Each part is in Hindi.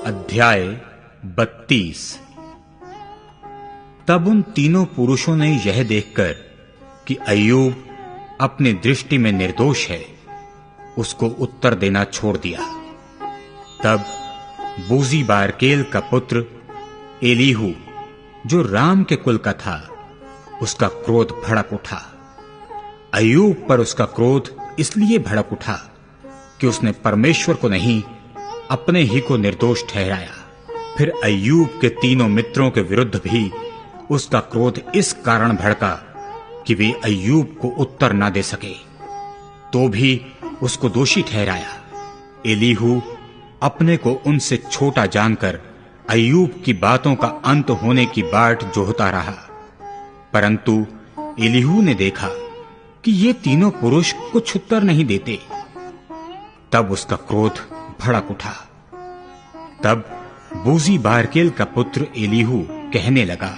अध्याय 32। तब उन तीनों पुरुषों ने यह देखकर कि अय्यूब अपनी दृष्टि में निर्दोष है, उसको उत्तर देना छोड़ दिया। तब बूजी बारकेल का पुत्र एलीहू, जो राम के कुल का था, उसका क्रोध भड़क उठा। अय्यूब पर उसका क्रोध इसलिए भड़क उठा कि उसने परमेश्वर को नहीं, अपने ही को निर्दोष ठहराया। फिर अय्यूब के तीनों मित्रों के विरुद्ध भी उसका क्रोध इस कारण भड़का कि वे अय्यूब को उत्तर ना दे सके, तो भी उसको दोषी ठहराया। एलीहू अपने को उनसे छोटा जानकर अय्यूब की बातों का अंत होने की बाट जोहता रहा, परंतु एलीहू ने देखा कि ये तीनों पुरुष कुछ उत्तर नहीं देते। तब उसका क्रोध भड़क उठा। तब बूजी बारकेल का पुत्र एलीहू कहने लगा,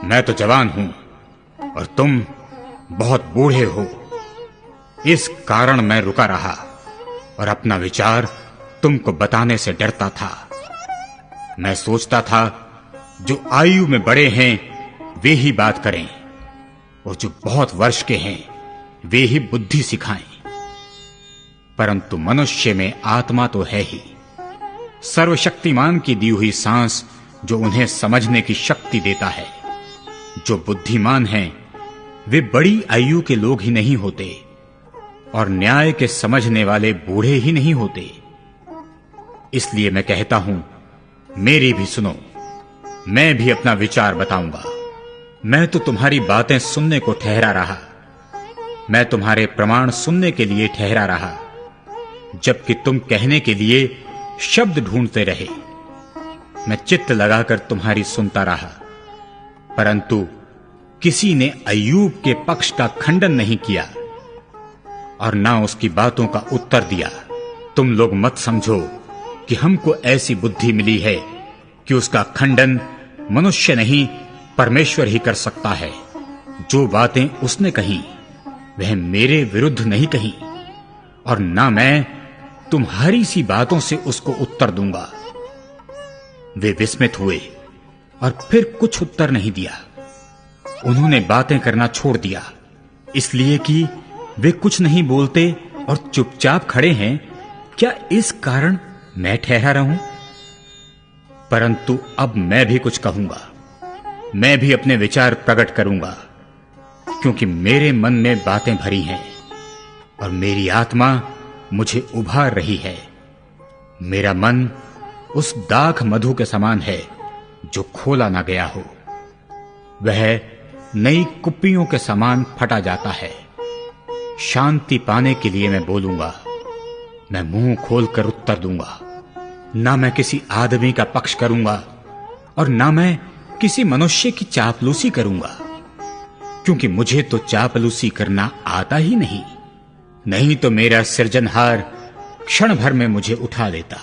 मैं तो जवान हूं और तुम बहुत बूढ़े हो, इस कारण मैं रुका रहा और अपना विचार तुमको बताने से डरता था। मैं सोचता था जो आयु में बड़े हैं वे ही बात करें और जो बहुत वर्ष के हैं वे ही बुद्धि सिखाएं, परंतु मनुष्य में आत्मा तो है ही, सर्वशक्तिमान की दी हुई सांस जो उन्हें समझने की शक्ति देता है। जो बुद्धिमान हैं वे बड़ी आयु के लोग ही नहीं होते और न्याय के समझने वाले बूढ़े ही नहीं होते। इसलिए मैं कहता हूं, मेरी भी सुनो, मैं भी अपना विचार बताऊंगा। मैं तो तुम्हारी बातें सुनने को ठहरा रहा, मैं तुम्हारे प्रमाण सुनने के लिए ठहरा रहा, जबकि तुम कहने के लिए शब्द ढूंढते रहे। मैं चित्त लगाकर तुम्हारी सुनता रहा, परंतु किसी ने अय्यूब के पक्ष का खंडन नहीं किया और ना उसकी बातों का उत्तर दिया। तुम लोग मत समझो कि हमको ऐसी बुद्धि मिली है कि उसका खंडन मनुष्य नहीं परमेश्वर ही कर सकता है। जो बातें उसने कही वह मेरे विरुद्ध नहीं कही और ना मैं तुम्हारी सी बातों से उसको उत्तर दूंगा। वे विस्मित हुए और फिर कुछ उत्तर नहीं दिया। उन्होंने बातें करना छोड़ दिया, इसलिए कि वे कुछ नहीं बोलते और चुपचाप खड़े हैं। क्या इस कारण मैं ठहरा रहूं? परंतु अब मैं भी कुछ कहूंगा, मैं भी अपने विचार प्रकट करूंगा, क्योंकि मेरे मन में बातें भरी हैं और मेरी आत्मा मुझे उभार रही है। मेरा मन उस दाख मधु के समान है जो खोला ना गया हो, वह नई कुप्पियों के समान फटा जाता है। शांति पाने के लिए मैं बोलूंगा, मैं मुंह खोलकर उत्तर दूंगा। ना मैं किसी आदमी का पक्ष करूंगा और ना मैं किसी मनुष्य की चापलूसी करूंगा, क्योंकि मुझे तो चापलूसी करना आता ही नहीं। नहीं तो मेरा सृजनहार क्षण भर में मुझे उठा लेता।